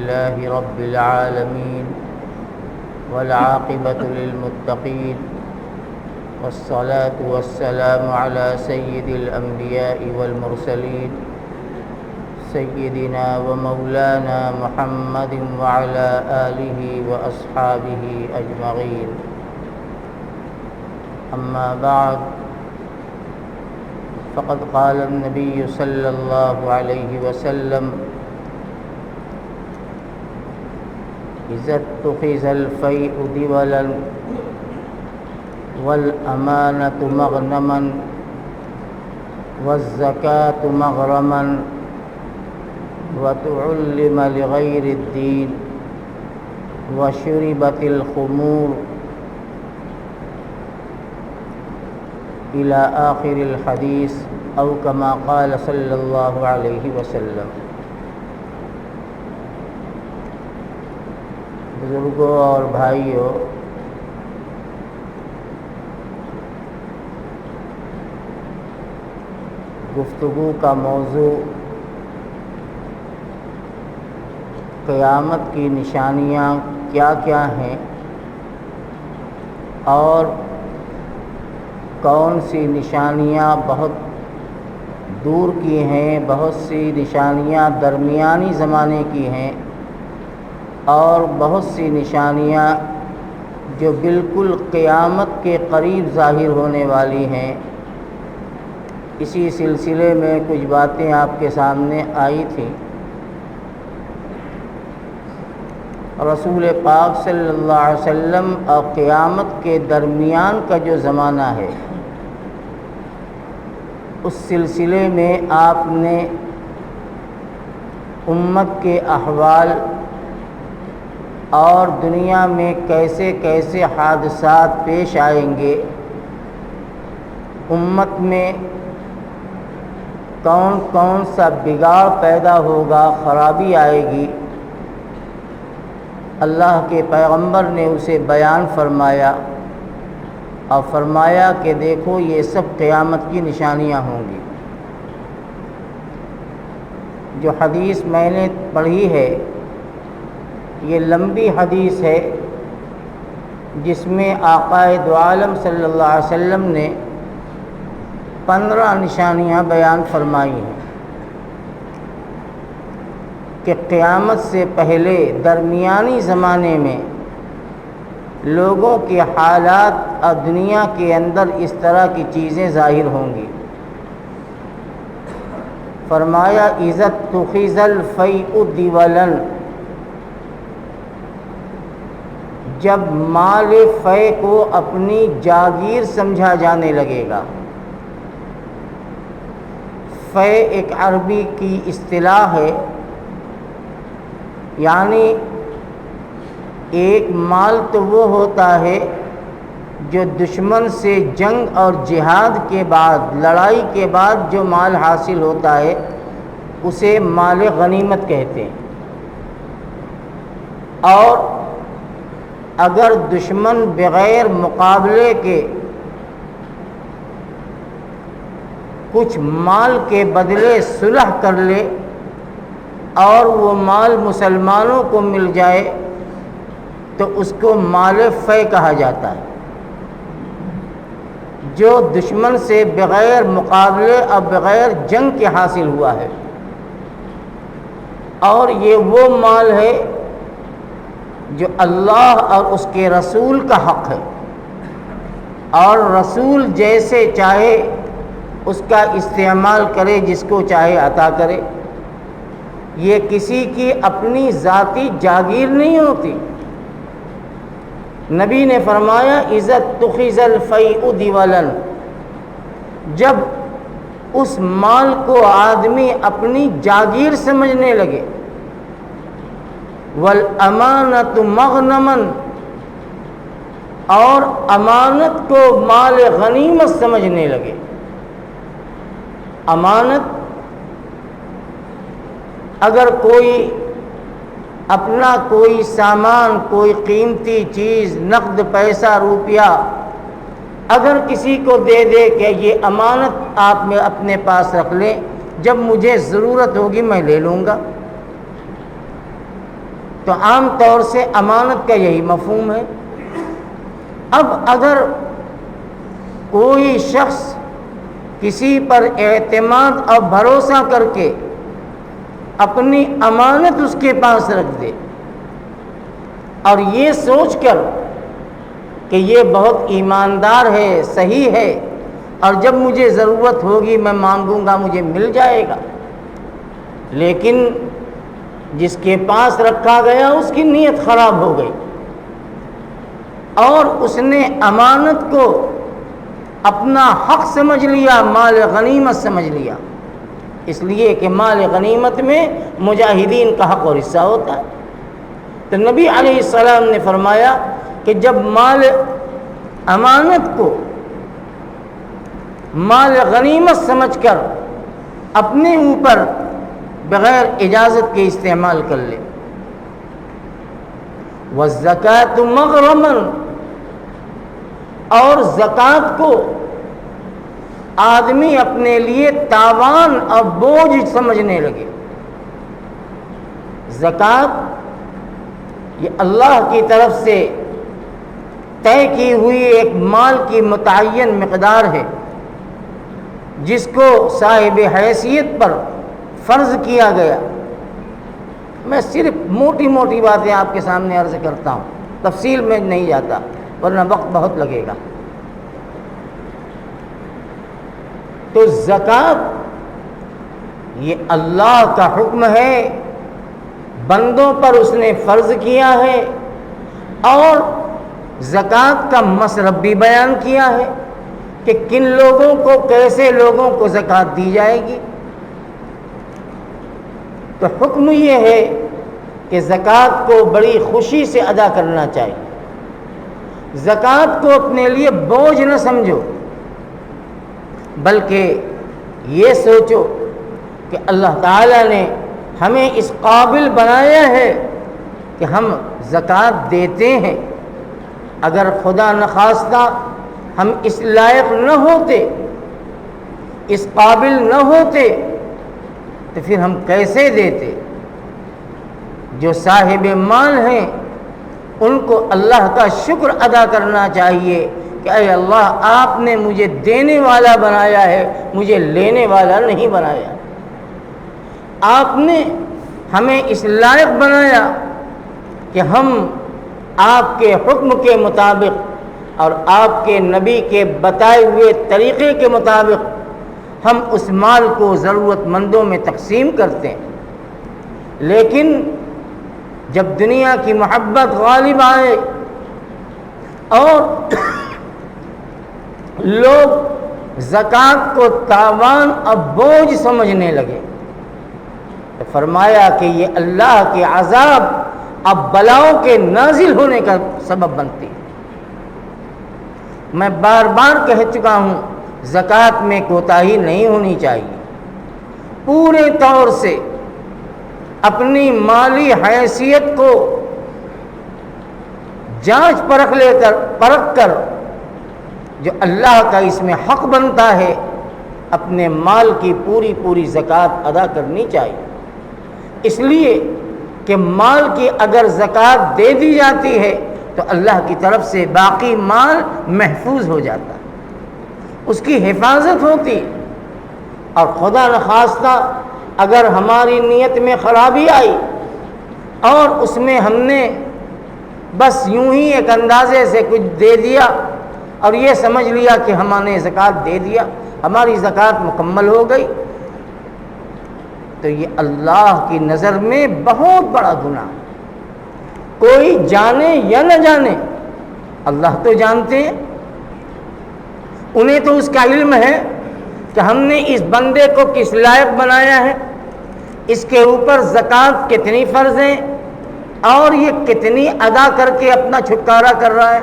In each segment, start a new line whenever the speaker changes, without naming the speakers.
لله رب العالمين والعاقبة للمتقين والصلاة والسلام على سيد الأنبياء والمرسلين سيدنا ومولانا محمد وعلى آله وأصحابه أجمعين. أما بعد، فقد قال النبي صلى الله عليه وسلم: إذا اتخذ الفيء دولا والأمانة مغنما والزكاة مغرما وتعلم لغير الدين وشربت الخمور إلى آخر الحديث أو كما قال صلی اللہ علیہ وسلم. بزرگوں اور بھائیوں، گفتگو کا موضوع قیامت کی نشانیاں کیا کیا ہیں اور کون سی نشانیاں بہت دور کی ہیں، بہت سی نشانیاں درمیانی زمانے کی ہیں اور بہت سی نشانیاں جو بالکل قیامت کے قریب ظاہر ہونے والی ہیں. اسی سلسلے میں کچھ باتیں آپ کے سامنے آئی تھیں. رسول پاک صلی اللہ علیہ وسلم اور قیامت کے درمیان کا جو زمانہ ہے، اس سلسلے میں آپ نے امت کے احوال اور دنیا میں کیسے کیسے حادثات پیش آئیں گے، امت میں کون کون سا بگاڑ پیدا ہوگا، خرابی آئے گی، اللہ کے پیغمبر نے اسے بیان فرمایا اور فرمایا کہ دیکھو یہ سب قیامت کی نشانیاں ہوں گی. جو حدیث میں نے پڑھی ہے یہ لمبی حدیث ہے، جس میں آقا دو عالم صلی اللہ علیہ وسلم نے 15 نشانیاں بیان فرمائی ہیں کہ قیامت سے پہلے درمیانی زمانے میں لوگوں کے حالات اور دنیا کے اندر اس طرح کی چیزیں ظاہر ہوں گی. فرمایا: اذا اتخذ الفیء دولا، جب مال فے کو اپنی جاگیر سمجھا جانے لگے گا. فے ایک عربی کی اصطلاح ہے، یعنی ایک مال تو وہ ہوتا ہے جو دشمن سے جنگ اور جہاد کے بعد، لڑائی کے بعد جو مال حاصل ہوتا ہے اسے مال غنیمت کہتے ہیں. اور اگر دشمن بغیر مقابلے کے کچھ مال کے بدلے صلح کر لے اور وہ مال مسلمانوں کو مل جائے تو اس کو مال فے کہا جاتا ہے. جو دشمن سے بغیر مقابلے اور بغیر جنگ کے حاصل ہوا ہے، اور یہ وہ مال ہے جو اللہ اور اس کے رسول کا حق ہے، اور رسول جیسے چاہے اس کا استعمال کرے، جس کو چاہے عطا کرے. یہ کسی کی اپنی ذاتی جاگیر نہیں ہوتی. نبی نے فرمایا: اذا اتخذ الفیء دولا، جب اس مال کو آدمی اپنی جاگیر سمجھنے لگے. والامانۃ مغنما، اور امانت کو مال غنیمت سمجھنے لگے. امانت، اگر کوئی اپنا کوئی سامان، کوئی قیمتی چیز، نقد پیسہ، روپیہ اگر کسی کو دے دے کہ یہ امانت آپ میں اپنے پاس رکھ لیں، جب مجھے ضرورت ہوگی میں لے لوں گا، تو عام طور سے امانت کا یہی مفہوم ہے۔ اب اگر کوئی شخص کسی پر اعتماد اور بھروسہ کر کے اپنی امانت اس کے پاس رکھ دے اور یہ سوچ کر کہ یہ بہت ایماندار ہے، صحیح ہے، اور جب مجھے ضرورت ہوگی میں مانگوں گا مجھے مل جائے گا، لیکن جس کے پاس رکھا گیا اس کی نیت خراب ہو گئی اور اس نے امانت کو اپنا حق سمجھ لیا، مال غنیمت سمجھ لیا، اس لیے کہ مال غنیمت میں مجاہدین کا حق اور حصہ ہوتا ہے۔ تو نبی علیہ السلام نے فرمایا کہ جب مال امانت کو مال غنیمت سمجھ کر اپنے اوپر بغیر اجازت کے استعمال کر لے، والزکاۃ مغرما، اور زکوٰۃ کو آدمی اپنے لیے تاوان اور بوجھ سمجھنے لگے۔ زکوٰۃ یہ اللہ کی طرف سے طے کی ہوئی ایک مال کی متعین مقدار ہے جس کو صاحب حیثیت پر فرض کیا گیا۔ میں صرف موٹی موٹی باتیں آپ کے سامنے عرض کرتا ہوں، تفصیل میں نہیں جاتا ورنہ وقت بہت لگے گا۔ تو زکوٰۃ یہ اللہ کا حکم ہے، بندوں پر اس نے فرض کیا ہے، اور زکوٰۃ کا مصرف بھی بیان کیا ہے کہ کن لوگوں کو، کیسے لوگوں کو زکوٰۃ دی جائے گی۔ تو حکم یہ ہے کہ زکوٰۃ کو بڑی خوشی سے ادا کرنا چاہیے، زکوٰۃ کو اپنے لیے بوجھ نہ سمجھو، بلکہ یہ سوچو کہ اللہ تعالیٰ نے ہمیں اس قابل بنایا ہے کہ ہم زکوٰۃ دیتے ہیں۔ اگر خدا نخواستہ ہم اس لائق نہ ہوتے، اس قابل نہ ہوتے، تو پھر ہم کیسے دیتے؟ جو صاحب مال ہیں ان کو اللہ کا شکر ادا کرنا چاہیے کہ اے اللہ آپ نے مجھے دینے والا بنایا ہے، مجھے لینے والا نہیں بنایا۔ آپ نے ہمیں اس لائق بنایا کہ ہم آپ کے حکم کے مطابق اور آپ کے نبی کے بتائے ہوئے طریقے کے مطابق ہم اس مال کو ضرورت مندوں میں تقسیم کرتے ہیں۔ لیکن جب دنیا کی محبت غالب آئے اور لوگ زکوٰۃ کو تاوان اور بوجھ سمجھنے لگے تو فرمایا کہ یہ اللہ کے عذاب اب بلاؤں کے نازل ہونے کا سبب بنتی ہے۔ میں بار بار کہہ چکا ہوں زکوٰۃ میں کوتاہی نہیں ہونی چاہیے، پورے طور سے اپنی مالی حیثیت کو جانچ پرکھ کر جو اللہ کا اس میں حق بنتا ہے اپنے مال کی پوری زکوٰۃ ادا کرنی چاہیے، اس لیے کہ مال کی اگر زکوٰۃ دے دی جاتی ہے تو اللہ کی طرف سے باقی مال محفوظ ہو جاتا ہے، اس کی حفاظت ہوتی۔ اور خدا نخواستہ اگر ہماری نیت میں خرابی آئی اور اس میں ہم نے بس یوں ہی ایک اندازے سے کچھ دے دیا اور یہ سمجھ لیا کہ ہم نے زکوٰۃ دے دیا، ہماری زکوٰۃ مکمل ہو گئی، تو یہ اللہ کی نظر میں بہت بڑا گناہ۔ کوئی جانے یا نہ جانے، اللہ تو جانتے ہیں، انہیں تو اس کا علم ہے کہ ہم نے اس بندے کو کس لائق بنایا ہے، اس کے اوپر زکوٰۃ کتنی فرض ہیں اور یہ کتنی ادا کر کے اپنا چھٹکارا کر رہا ہے۔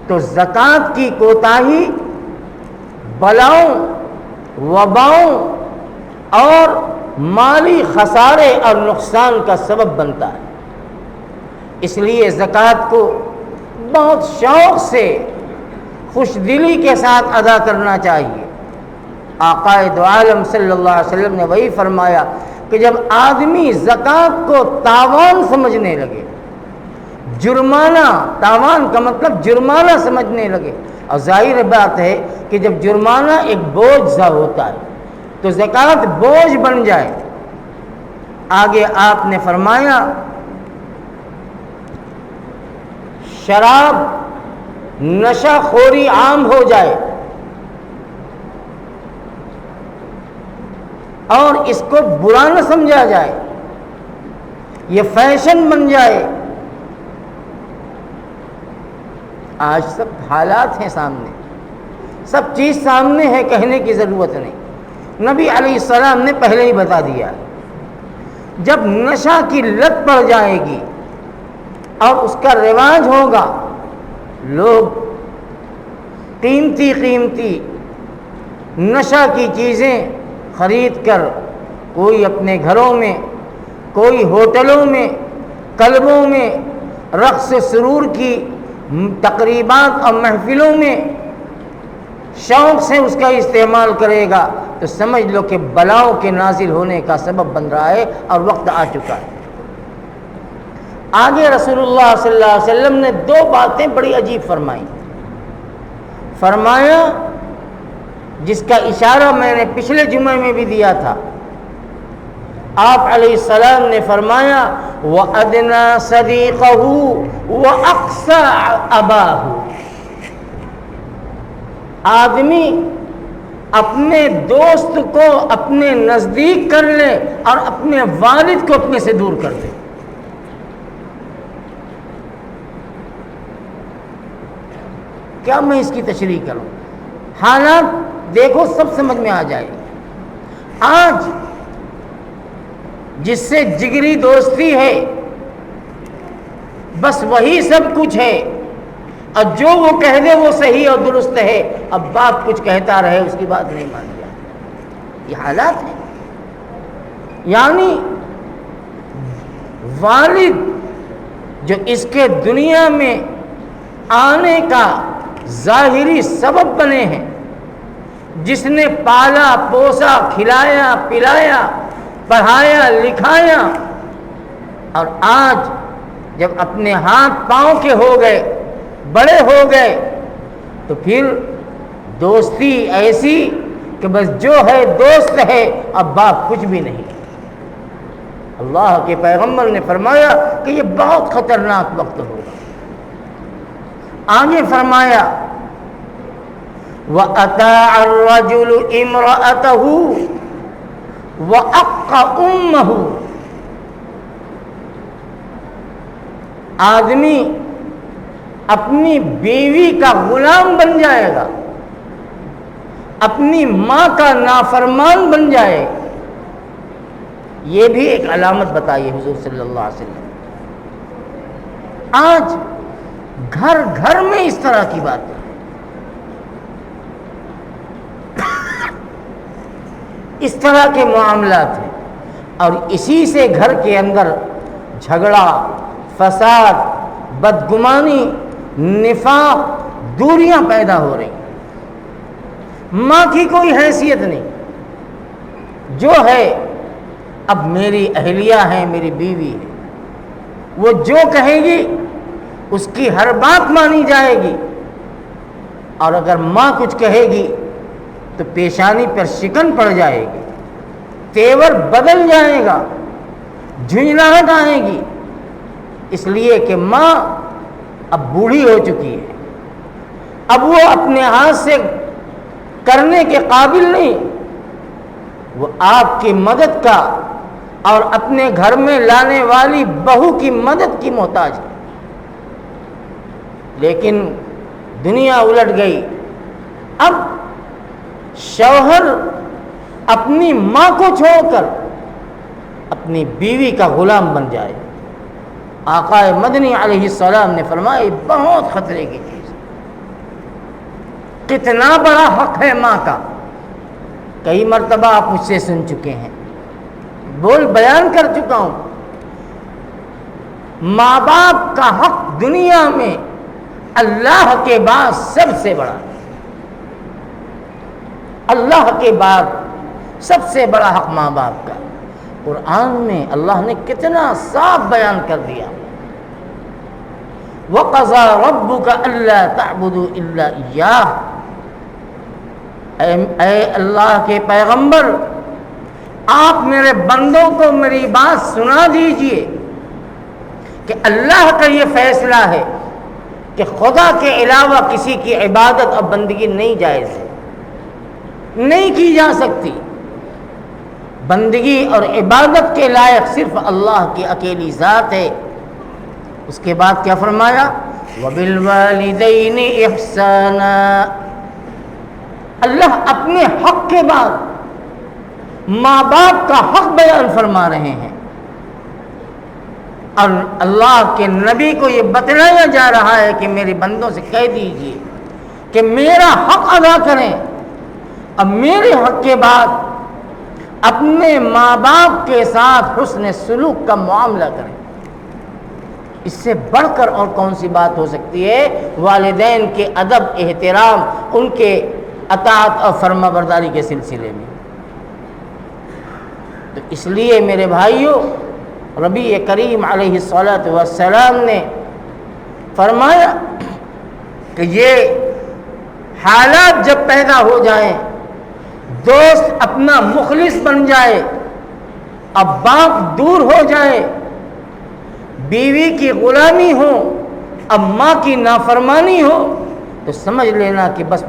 تو زکوٰۃ کی کوتاہی بلاؤں، وباؤں اور مالی خسارے اور نقصان کا سبب بنتا ہے۔ اس لیے زکوٰۃ کو بہت شوق سے، خوش دلی کے ساتھ ادا کرنا چاہیے۔ آقا دو عالم صلی اللہ علیہ وسلم نے وہی فرمایا کہ جب آدمی زکوٰۃ کو تاوان سمجھنے لگے، جرمانہ، تاوان کا مطلب جرمانہ سمجھنے لگے، اور ظاہر بات ہے کہ جب جرمانہ ایک بوجھ سا ہوتا ہے تو زکوٰۃ بوجھ بن جائے۔ آگے آپ نے فرمایا شراب، نشہ خوری عام ہو جائے اور اس کو برا نہ سمجھا جائے، یہ فیشن بن جائے۔ آج سب حالات ہیں سامنے، سب چیز سامنے ہے، کہنے کی ضرورت نہیں۔ نبی علیہ السلام نے پہلے ہی بتا دیا، جب نشہ کی لت پڑ جائے گی اور اس کا رواج ہوگا، لوگ قیمتی قیمتی نشہ کی چیزیں خرید کر کوئی اپنے گھروں میں، کوئی ہوٹلوں میں، کلبوں میں، رقص سرور کی تقریبات اور محفلوں میں شوق سے اس کا استعمال کرے گا تو سمجھ لو کہ بلاؤں کے نازل ہونے کا سبب بن رہا ہے اور وقت آ چکا ہے۔ آگے رسول اللہ صلی اللہ علیہ وسلم نے دو باتیں بڑی عجیب فرمائیں۔ فرمایا، جس کا اشارہ میں نے پچھلے جمعے میں بھی دیا تھا، آپ علیہ السلام نے فرمایا وَأَدْنَى صَدِيقَهُ وَأَقْصَى أَبَاهُ۔ آدمی اپنے دوست کو اپنے نزدیک کر لے اور اپنے والد کو اپنے سے دور کر دے۔ کیا میں اس کی تشریح کروں؟ حالات دیکھو، سب سمجھ میں آ جائے۔ آج جس سے جگری دوستی ہے بس وہی سب کچھ ہے، اور جو وہ کہہ دے وہ صحیح اور درست ہے، اب باپ کچھ کہتا رہے اس کی بات نہیں مان لیا۔ یہ حالات ہیں۔ یعنی والد جو اس کے دنیا میں آنے کا ظاہری سبب بنے ہیں، جس نے پالا پوسا، کھلایا پلایا، پڑھایا لکھایا، اور آج جب اپنے ہاتھ پاؤں کے ہو گئے، بڑے ہو گئے، تو پھر دوستی ایسی کہ بس جو ہے دوست ہے، اب باپ کچھ بھی نہیں۔ اللہ کے پیغمبر نے فرمایا کہ یہ بہت خطرناک وقت ہوگا۔ آگے فرمایا وَأَطَاعَ الرَّجُلُ امْرَأَتَهُ وَأَقَّ أُمَّهُ۔ آدمی اپنی بیوی کا غلام بن جائے گا، اپنی ماں کا نافرمان بن جائے، یہ بھی ایک علامت بتائی حضور صلی اللہ علیہ وسلم۔ آج گھر گھر میں اس طرح کی بات ہے۔ اس طرح کے معاملات ہیں، اور اسی سے گھر کے اندر جھگڑا، فساد، بدگمانی، نفاق، دوریاں پیدا ہو رہی۔ ماں کی کوئی حیثیت نہیں، جو ہے اب میری اہلیہ ہے، میری بیوی ہے، وہ جو کہے گی اس کی ہر بات مانی جائے گی، اور اگر ماں کچھ کہے گی تو پیشانی پر شکن پڑ جائے گی، تیور بدل جائے گا، جھنجھلاہٹ آئے گی، اس لیے کہ ماں اب بوڑھی ہو چکی ہے، اب وہ اپنے ہاتھ سے کرنے کے قابل نہیں، وہ آپ کی مدد کا اور اپنے گھر میں لانے والی بہو کی مدد کی محتاج ہے۔ لیکن دنیا الٹ گئی، اب شوہر اپنی ماں کو چھوڑ کر اپنی بیوی کا غلام بن جائے۔ آقا مدنی علیہ السلام نے فرمایا یہ بہت خطرے کی چیز، کتنا بڑا حق ہے ماں کا۔ کئی مرتبہ آپ مجھ سے سن چکے ہیں، بیان کر چکا ہوں، ماں باپ کا حق دنیا میں اللہ کے بعد سب سے بڑا ہے۔ اللہ کے بعد سب سے بڑا حق ماں باپ کا۔ قرآن میں اللہ نے کتنا صاف بیان کر دیا، وَقَضَى رَبُّكَ أَلَّا تَعْبُدُوا إِلَّا إِيَّاهُ، اے اللہ کے پیغمبر، آپ میرے بندوں کو میری بات سنا دیجئے کہ اللہ کا یہ فیصلہ ہے کہ خدا کے علاوہ کسی کی عبادت اور بندگی نہیں جائز ہے، نہیں کی جا سکتی۔ بندگی اور عبادت کے لائق صرف اللہ کی اکیلی ذات ہے۔ اس کے بعد کیا فرمایا؟ وَبِالْوَالِدَيْنِ إِحْسَانًا، اللہ اپنے حق کے بعد ماں باپ کا حق بیان فرما رہے ہیں، اور اللہ کے نبی کو یہ بتلایا جا رہا ہے کہ میرے بندوں سے کہہ دیجئے کہ میرا حق ادا کریں، اب میرے حق کے بعد اپنے ماں باپ کے ساتھ حسن سلوک کا معاملہ کریں۔ اس سے بڑھ کر اور کون سی بات ہو سکتی ہے؟ والدین کے ادب، احترام، ان کے اطاعت اور فرما برداری کے سلسلے میں۔ تو اس لیے میرے بھائیوں، ربی کریم علیہ السلام نے فرمایا کہ یہ حالات جب پیدا ہو جائیں، دوست اپنا مخلص بن جائے، اب باپ دور ہو جائے، بیوی کی غلامی ہو، اب ماں کی نافرمانی ہو، تو سمجھ لینا کہ بس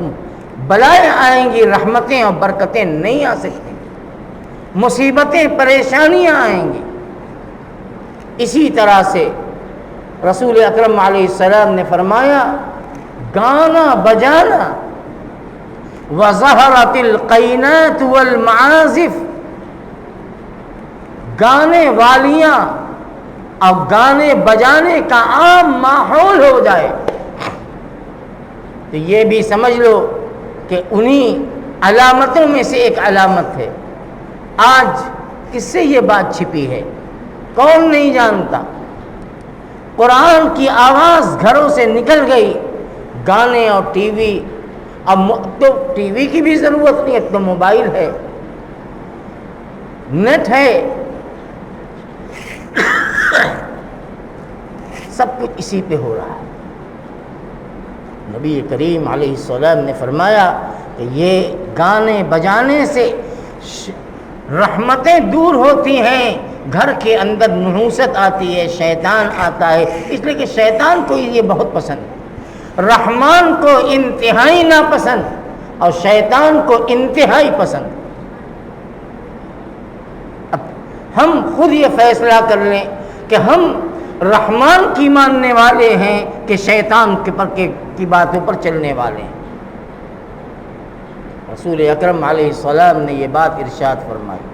بلائیں آئیں گی، رحمتیں اور برکتیں نہیں آ سکتی، مصیبتیں، پریشانیاں آئیں گی۔ اسی طرح سے رسول اکرم علیہ السلام نے فرمایا، گانا بجانا، وَظَهَرَتِ الْقَيْنَاتُ وَالْمَعَازِفُ، گانے والیاں اور گانے بجانے کا عام ماحول ہو جائے، تو یہ بھی سمجھ لو کہ انہی علامتوں میں سے ایک علامت ہے۔ آج کس سے یہ بات چھپی ہے؟ کون نہیں جانتا؟ قرآن کی آواز گھروں سے نکل گئی، گانے اور ٹی وی، اب تو ٹی وی کی بھی ضرورت نہیں، اب تو موبائل ہے، نیٹ ہے، سب کچھ اسی پہ ہو رہا ہے۔ نبی کریم علیہ السلام نے فرمایا کہ یہ گانے بجانے سے رحمتیں دور ہوتی ہیں، گھر کے اندر نحوست آتی ہے، شیطان آتا ہے، اس لیے کہ شیطان کو یہ بہت پسند ہے، رحمان کو انتہائی ناپسند اور شیطان کو انتہائی پسند۔ اب ہم خود یہ فیصلہ کر لیں کہ ہم رحمان کی ماننے والے ہیں کہ شیطان کی باتوں پر چلنے والے ہیں۔ رسول اکرم علیہ السلام نے یہ بات ارشاد فرمائی،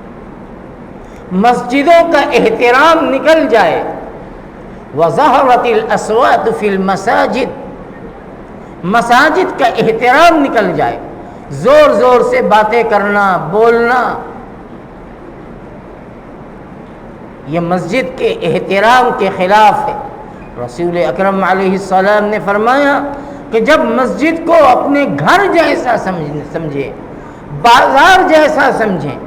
مسجدوں کا احترام نکل جائے، وَظَهَرَتِ الْأَصْوَاتُ فِي الْمَسَاجِدِ، مساجد کا احترام نکل جائے، زور زور سے باتیں کرنا، بولنا، یہ مسجد کے احترام کے خلاف ہے۔ رسول اکرم علیہ السلام نے فرمایا کہ جب مسجد کو اپنے گھر جیسا سمجھیں، بازار جیسا سمجھیں،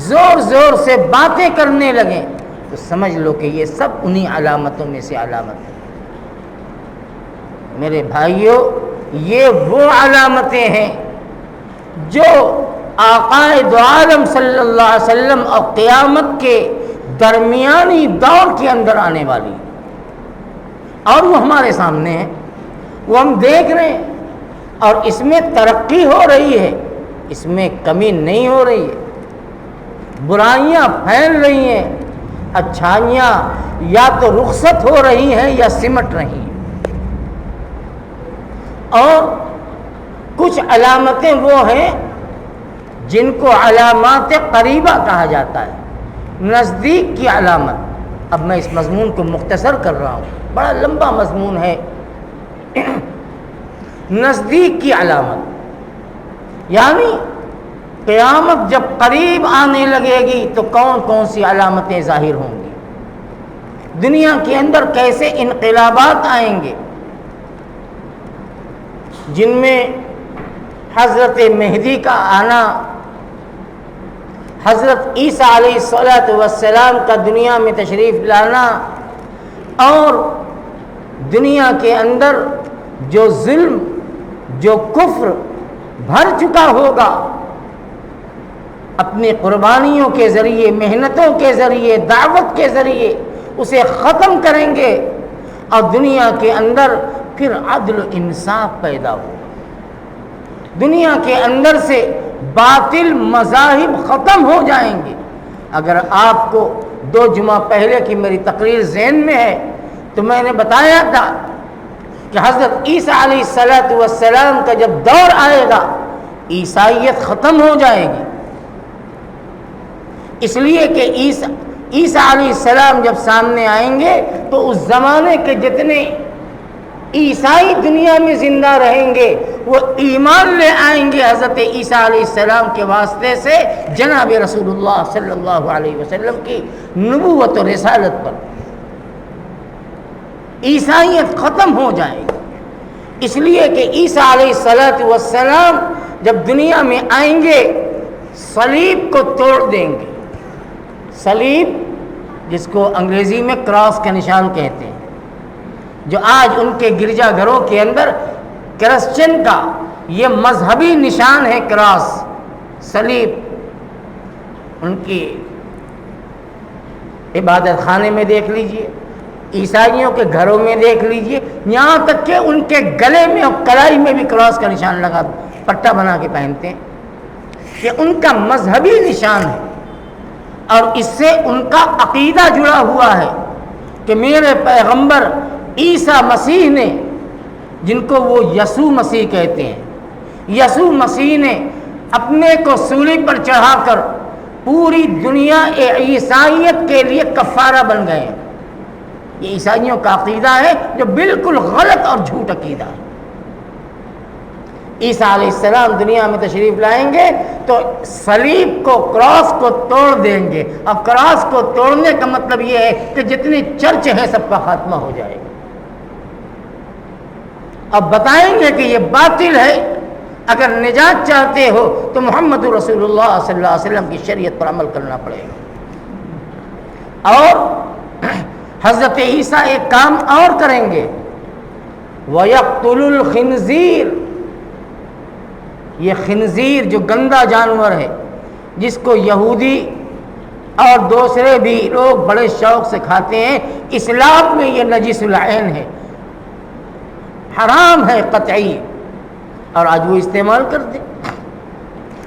زور زور سے باتیں کرنے لگیں، تو سمجھ لو کہ یہ سب انہی علامتوں میں سے علامت ہے۔ میرے بھائیوں، یہ وہ علامتیں ہیں جو آقائے دو عالم صلی اللہ علیہ وسلم اور قیامت کے درمیانی دور کے اندر آنے والی، اور وہ ہمارے سامنے ہے، وہ ہم دیکھ رہے ہیں، اور اس میں ترقی ہو رہی ہے، اس میں کمی نہیں ہو رہی ہے، برائیاں پھیل رہی ہیں، اچھائیاں یا تو رخصت ہو رہی ہیں یا سمٹ رہی ہیں۔ اور کچھ علامتیں وہ ہیں جن کو علامات قریبہ کہا جاتا ہے، نزدیک کی علامت۔ اب میں اس مضمون کو مختصر کر رہا ہوں، بڑا لمبا مضمون ہے۔ نزدیک کی علامت یعنی قیامت جب قریب آنے لگے گی تو کون کون سی علامتیں ظاہر ہوں گی، دنیا کے اندر کیسے انقلابات آئیں گے، جن میں حضرت مہدی کا آنا، حضرت عیسیٰ علیہ السلام کا دنیا میں تشریف لانا اور دنیا کے اندر جو ظلم، جو کفر بھر چکا ہوگا، اپنی قربانیوں کے ذریعے، محنتوں کے ذریعے، دعوت کے ذریعے اسے ختم کریں گے، اور دنیا کے اندر پھر عدل و انصاف پیدا ہو، دنیا کے اندر سے باطل مذاہب ختم ہو جائیں گے۔ اگر آپ کو 2 جمعہ پہلے کی میری تقریر ذہن میں ہے تو میں نے بتایا تھا کہ حضرت عیسیٰ علیہ السلام کا جب دور آئے گا عیسائیت ختم ہو جائے گی، اس لیے کہ عیسیٰ علیہ السلام جب سامنے آئیں گے تو اس زمانے کے جتنے عیسائی دنیا میں زندہ رہیں گے وہ ایمان لے آئیں گے حضرت عیسیٰ علیہ السلام کے واسطے سے جناب رسول اللہ صلی اللہ علیہ وسلم کی نبوت و رسالت پر۔ عیسائیت ختم ہو جائے گی، اس لیے کہ عیسیٰ علیہ السلام جب دنیا میں آئیں گے صلیب کو توڑ دیں گے۔ صلیب جس کو انگریزی میں کراس کا نشان کہتے ہیں، جو آج ان کے گرجا گھروں کے اندر کرسچن کا یہ مذہبی نشان ہے، کراس، صلیب، ان کی عبادت خانے میں دیکھ لیجئے، عیسائیوں کے گھروں میں دیکھ لیجئے، یہاں تک کہ ان کے گلے میں اور کلائی میں بھی کراس کا نشان لگا، پٹا بنا کے پہنتے ہیں، کہ ان کا مذہبی نشان ہے، اور اس سے ان کا عقیدہ جڑا ہوا ہے کہ میرے پیغمبر عیسیٰ مسیح نے، جن کو وہ یسوع مسیح کہتے ہیں، یسوع مسیح نے اپنے کو سولی پر چڑھا کر پوری دنیا عیسائیت کے لیے کفارہ بن گئے۔ یہ عیسائیوں کا عقیدہ ہے جو بالکل غلط اور جھوٹ عقیدہ ہے۔ عیسیٰ علیہ السلام دنیا میں تشریف لائیں گے تو صلیب کو، کراس کو توڑ دیں گے، اور کراس کو توڑنے کا مطلب یہ ہے کہ جتنے چرچ ہیں سب کا خاتمہ ہو جائے گا۔ اب بتائیں گے کہ یہ باطل ہے، اگر نجات چاہتے ہو تو محمد رسول اللہ صلی اللہ علیہ وسلم کی شریعت پر عمل کرنا پڑے گا۔ اور حضرت عیسیٰ ایک کام اور کریں گے، وَيَقْتُلُ الْخِنْزِيرَ، یہ خنزیر جو گندا جانور ہے جس کو یہودی اور دوسرے بھی لوگ بڑے شوق سے کھاتے ہیں، اسلام میں یہ نجس العین ہے، حرام ہے قطعی، اور آج وہ استعمال کرتے۔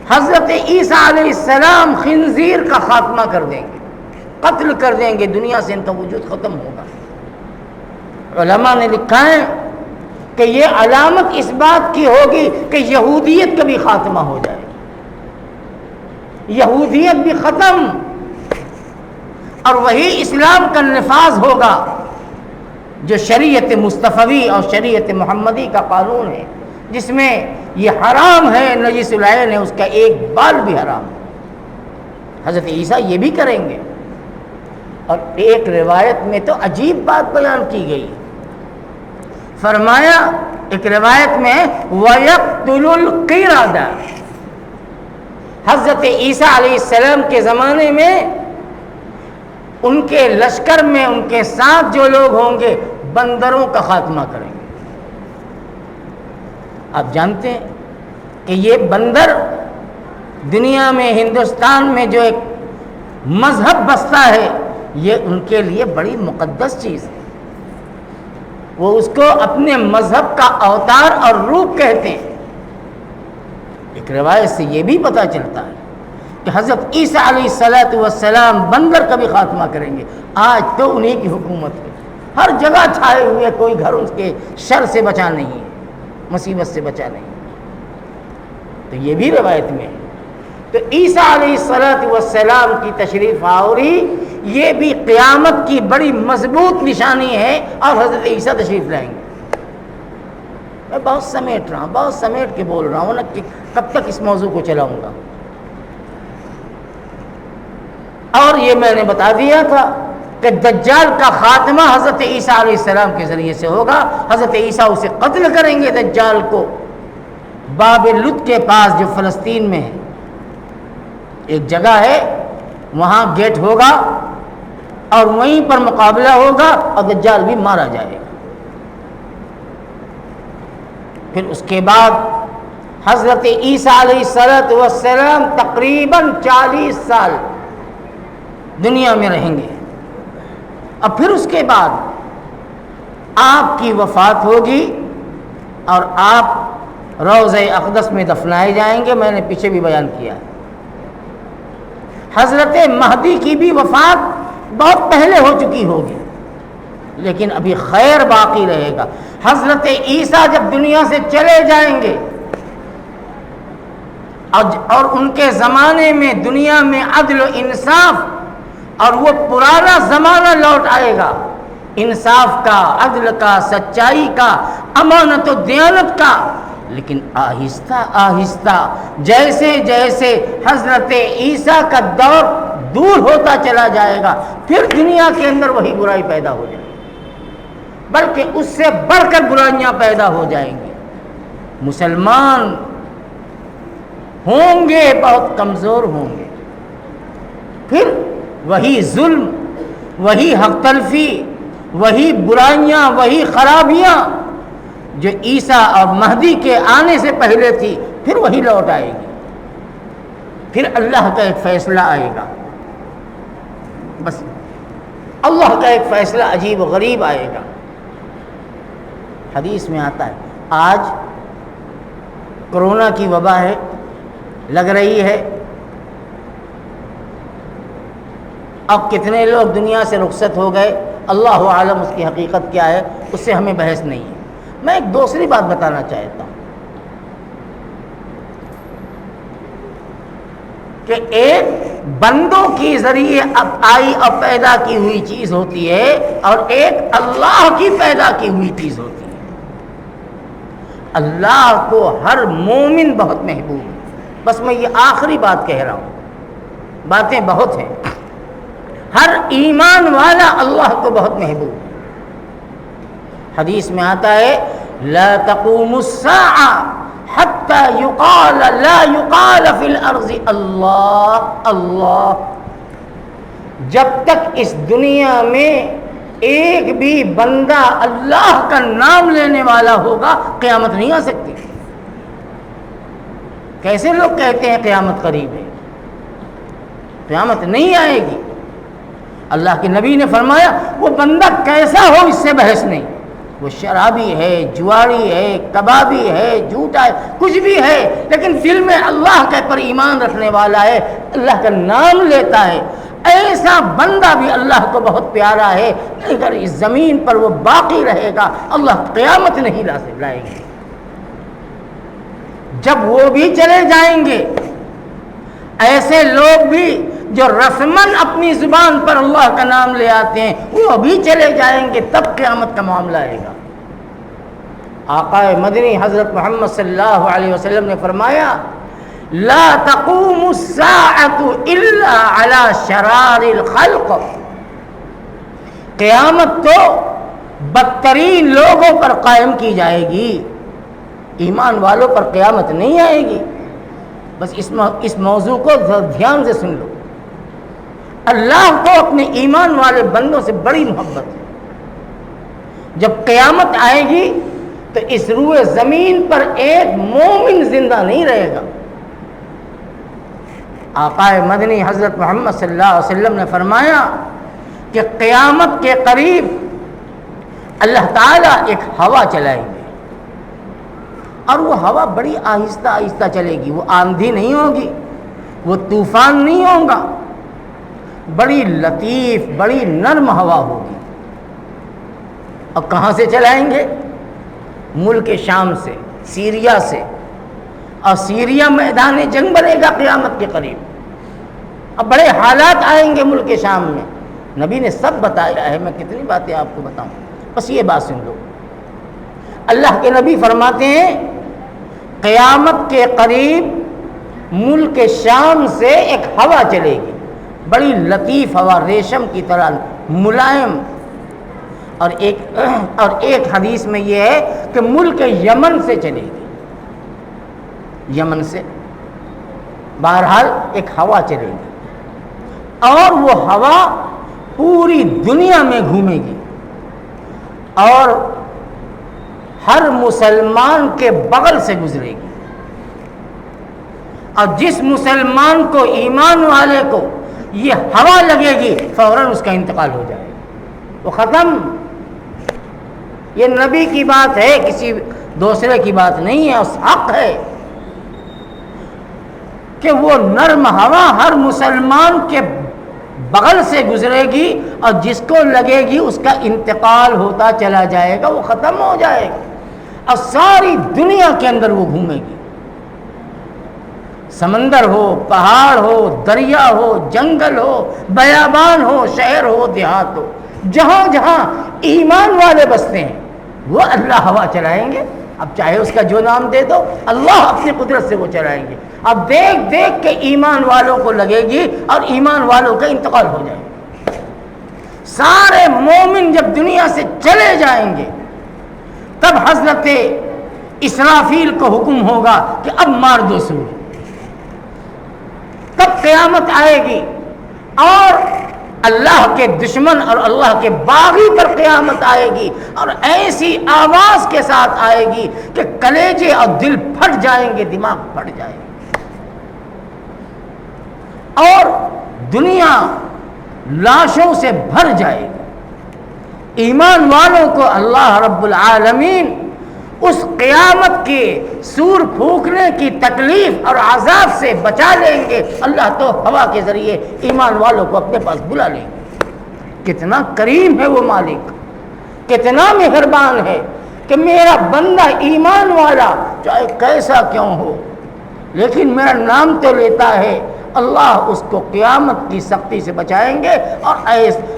حضرت عیسیٰ علیہ السلام خنزیر کا خاتمہ کر دیں گے، قتل کر دیں گے، دنیا سے ان کا وجود ختم ہوگا۔ علماء نے لکھا ہے کہ یہ علامت اس بات کی ہوگی کہ یہودیت کا بھی خاتمہ ہو جائے گی، یہودیت بھی ختم، اور وہی اسلام کا نفاذ ہوگا جو شریعت مصطفی اور شریعت محمدی کا قانون ہے، جس میں یہ حرام ہے، نجس العین ہے، اس کا ایک بال بھی حرام ہے۔ حضرت عیسیٰ یہ بھی کریں گے۔ اور ایک روایت میں تو عجیب بات بیان کی گئی، فرمایا ایک روایت میں وَيَقْتُلُ الْقِرَدَةَ، حضرت عیسیٰ علیہ السلام کے زمانے میں ان کے لشکر میں ان کے ساتھ جو لوگ ہوں گے بندروں کا خاتمہ کریں گے۔ آپ جانتے ہیں کہ یہ بندر دنیا میں، ہندوستان میں جو ایک مذہب بستا ہے، یہ ان کے لیے بڑی مقدس چیز ہے، وہ اس کو اپنے مذہب کا اوتار اور روپ کہتے ہیں۔ ایک روایت سے یہ بھی پتہ چلتا ہے کہ حضرت عیسیٰ علیہ السلام بندر کا بھی خاتمہ کریں گے۔ آج تو انہی کی حکومت ہے، ہر جگہ چھائے ہوئے، کوئی گھر اس کے شر سے بچا نہیں ہے، مصیبت سے بچا نہیں ہے، تو یہ بھی روایت میں ہے۔ تو عیسیٰ علیہ السلام کی تشریف آوری یہ بھی قیامت کی بڑی مضبوط نشانی ہے، اور حضرت عیسیٰ تشریف لائیں گے۔ میں بہت سمیٹ رہا ہوں، بہت سمیٹ کے بول رہا ہوں نا، کہ کب تک اس موضوع کو چلاؤں گا۔ اور یہ میں نے بتا دیا تھا کہ دجال کا خاتمہ حضرت عیسیٰ علیہ السلام کے ذریعے سے ہوگا۔ حضرت عیسیٰ اسے قتل کریں گے، دجال کو، باب لد کے پاس جو فلسطین میں ہے، ایک جگہ ہے وہاں گیٹ ہوگا اور وہیں پر مقابلہ ہوگا اور دجال بھی مارا جائے گا. پھر اس کے بعد حضرت عیسیٰ علیہ السلام تقریباً 40 سال دنیا میں رہیں گے اور پھر اس کے بعد آپ کی وفات ہوگی اور آپ روضہ اقدس میں دفنائے جائیں گے. میں نے پیچھے بھی بیان کیا ہے. حضرت مہدی کی بھی وفات بہت پہلے ہو چکی ہوگی لیکن ابھی خیر باقی رہے گا. حضرت عیسیٰ جب دنیا سے چلے جائیں گے اور ان کے زمانے میں دنیا میں عدل و انصاف اور وہ پرانا زمانہ لوٹ آئے گا، انصاف کا، عدل کا، سچائی کا، امانت و دیانت کا. لیکن آہستہ آہستہ جیسے جیسے حضرت عیسیٰ کا دور دور ہوتا چلا جائے گا پھر دنیا کے اندر وہی برائی پیدا ہو جائے گی، بلکہ اس سے بڑھ کر برائیاں پیدا ہو جائیں گی. مسلمان ہوں گے بہت کمزور ہوں گے، پھر وہی ظلم، وہی حق تلفی، وہی برائیاں، وہی خرابیاں جو عیسیٰ اور مہدی کے آنے سے پہلے تھی پھر وہی لوٹ آئے گی. پھر اللہ کا ایک فیصلہ آئے گا، بس اللہ کا ایک فیصلہ عجیب و غریب آئے گا. حدیث میں آتا ہے آج کرونا کی وبا ہے، لگ رہی ہے، اب کتنے لوگ دنیا سے رخصت ہو گئے اللہ عالم، اس کی حقیقت کیا ہے اس سے ہمیں بحث نہیں ہے. میں ایک دوسری بات بتانا چاہتا ہوں کہ ایک بندوں کے ذریعے اب آئی اور پیدا کی ہوئی چیز ہوتی ہے اور ایک اللہ کی پیدا کی ہوئی چیز ہوتی ہے. اللہ کو ہر مومن بہت محبوب ہے. بس میں یہ آخری بات کہہ رہا ہوں، باتیں بہت ہیں. ہر ایمان والا اللہ کو بہت محبوب ہے. حدیث میں آتا ہے لا تقوم الساعة حتى يقال لا يقال في الارض اللہ اللہ. جب تک اس دنیا میں ایک بھی بندہ اللہ کا نام لینے والا ہوگا قیامت نہیں آ سکتی. کیسے لوگ کہتے ہیں قیامت قریب ہے؟ قیامت نہیں آئے گی. اللہ کے نبی نے فرمایا وہ بندہ کیسا ہو اس سے بحث نہیں، وہ شرابی ہے، جواری ہے، کبابی ہے، جھوٹا ہے، کچھ بھی ہے، لیکن دل میں اللہ کے پر ایمان رکھنے والا ہے، اللہ کا نام لیتا ہے، ایسا بندہ بھی اللہ کو بہت پیارا ہے. اگر اس زمین پر وہ باقی رہے گا اللہ قیامت نہیں لائے گے. جب وہ بھی چلے جائیں گے، ایسے لوگ بھی جو رسماً اپنی زبان پر اللہ کا نام لے آتے ہیں وہ بھی چلے جائیں گے، تب قیامت کا معاملہ آئے گا. آقا مدنی حضرت محمد صلی اللہ علیہ وسلم نے فرمایا لا تقوم الساعة الا على شرار الخلق. قیامت تو بدترین لوگوں پر قائم کی جائے گی، ایمان والوں پر قیامت نہیں آئے گی. بس اس موضوع کو دھیان سے سن لو. اللہ کو اپنے ایمان والے بندوں سے بڑی محبت ہے. جب قیامت آئے گی تو اس روئے زمین پر ایک مومن زندہ نہیں رہے گا. آقا مدنی حضرت محمد صلی اللہ علیہ وسلم نے فرمایا کہ قیامت کے قریب اللہ تعالیٰ ایک ہوا چلائیں گے اور وہ ہوا بڑی آہستہ آہستہ چلے گی. وہ آندھی نہیں ہوگی، وہ طوفان نہیں ہوگا، بڑی لطیف بڑی نرم ہوا ہوگی. اور کہاں سے چلائیں گے؟ ملک شام سے، سیریا سے. اور سیریا میدان جنگ بنے گا قیامت کے قریب. اب بڑے حالات آئیں گے ملک شام میں، نبی نے سب بتایا ہے. میں کتنی باتیں آپ کو بتاؤں، بس یہ بات سن لو. اللہ کے نبی فرماتے ہیں قیامت کے قریب ملک شام سے ایک ہوا چلے گی، بڑی لطیف ہوا، ریشم کی طرح ملائم. اور ایک حدیث میں یہ ہے کہ ملک یمن سے چلے گی، یمن سے. بہرحال ایک ہوا چلے گی اور وہ ہوا پوری دنیا میں گھومے گی اور ہر مسلمان کے بغل سے گزرے گی، اور جس مسلمان کو، ایمان والے کو یہ ہوا لگے گی فوراً اس کا انتقال ہو جائے گا، وہ ختم۔ یہ نبی کی بات ہے، کسی دوسرے کی بات نہیں ہے، اس حق ہے کہ وہ نرم ہوا ہر مسلمان کے بغل سے گزرے گی اور جس کو لگے گی اس کا انتقال ہوتا چلا جائے گا، وہ ختم ہو جائے گا اور ساری دنیا کے اندر وہ گھومے گی، سمندر ہو، پہاڑ ہو، دریا ہو، جنگل ہو، بیابان ہو، شہر ہو، دیہات ہو، جہاں جہاں ایمان والے بستے ہیں وہ اللہ ہوا چلائیں گے۔ اب چاہے اس کا جو نام دے دو، اللہ اپنی قدرت سے وہ چلائیں گے۔ اب دیکھ دیکھ کے ایمان والوں کو لگے گی اور ایمان والوں کا انتقال ہو جائے گا۔ سارے مومن جب دنیا سے چلے جائیں گے تب حضرت اسرافیل کو حکم ہوگا کہ اب مار دو سور، تب قیامت آئے گی اور اللہ کے دشمن اور اللہ کے باغی پر قیامت آئے گی اور ایسی آواز کے ساتھ آئے گی کہ کلیجے اور دل پھٹ جائیں گے، دماغ پھٹ جائے گا اور دنیا لاشوں سے بھر جائے گی۔ ایمان والوں کو اللہ رب العالمین اس قیامت کے سور پھونکنے کی تکلیف اور عذاب سے بچا لیں گے۔ اللہ تو ہوا کے ذریعے ایمان والوں کو اپنے پاس بلا لیں گے۔ کتنا کریم ہے وہ مالک، کتنا مہربان ہے کہ میرا بندہ ایمان والا چاہے کیسا کیوں ہو لیکن میرا نام تو لیتا ہے، اللہ اس کو قیامت کی سختی سے بچائیں گے اور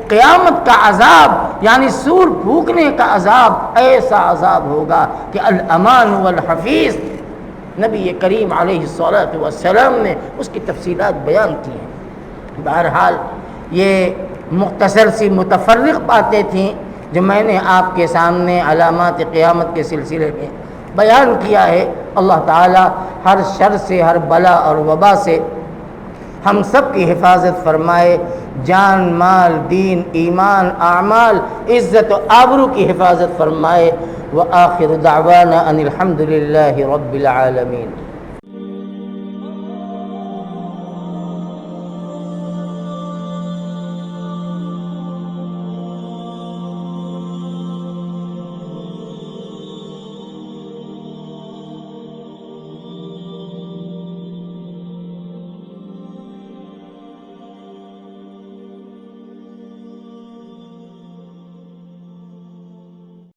قیامت کا عذاب یعنی سور پھونکنے کا عذاب ایسا عذاب ہوگا کہ الامان والحفیظ، نبی کریم علیہ الصلوۃ والسلام نے اس کی تفصیلات بیان کی ہیں۔ بہرحال یہ مختصر سی متفرق باتیں تھیں جو میں نے آپ کے سامنے علامات قیامت کے سلسلے میں بیان کیا ہے۔ اللہ تعالی ہر شر سے، ہر بلا اور وبا سے ہم سب کی حفاظت فرمائے، جان، مال، دین، ایمان، اعمال، عزت و آبرو کی حفاظت فرمائے۔ وآخر دعوانا ان الحمد للہ رب العالمین۔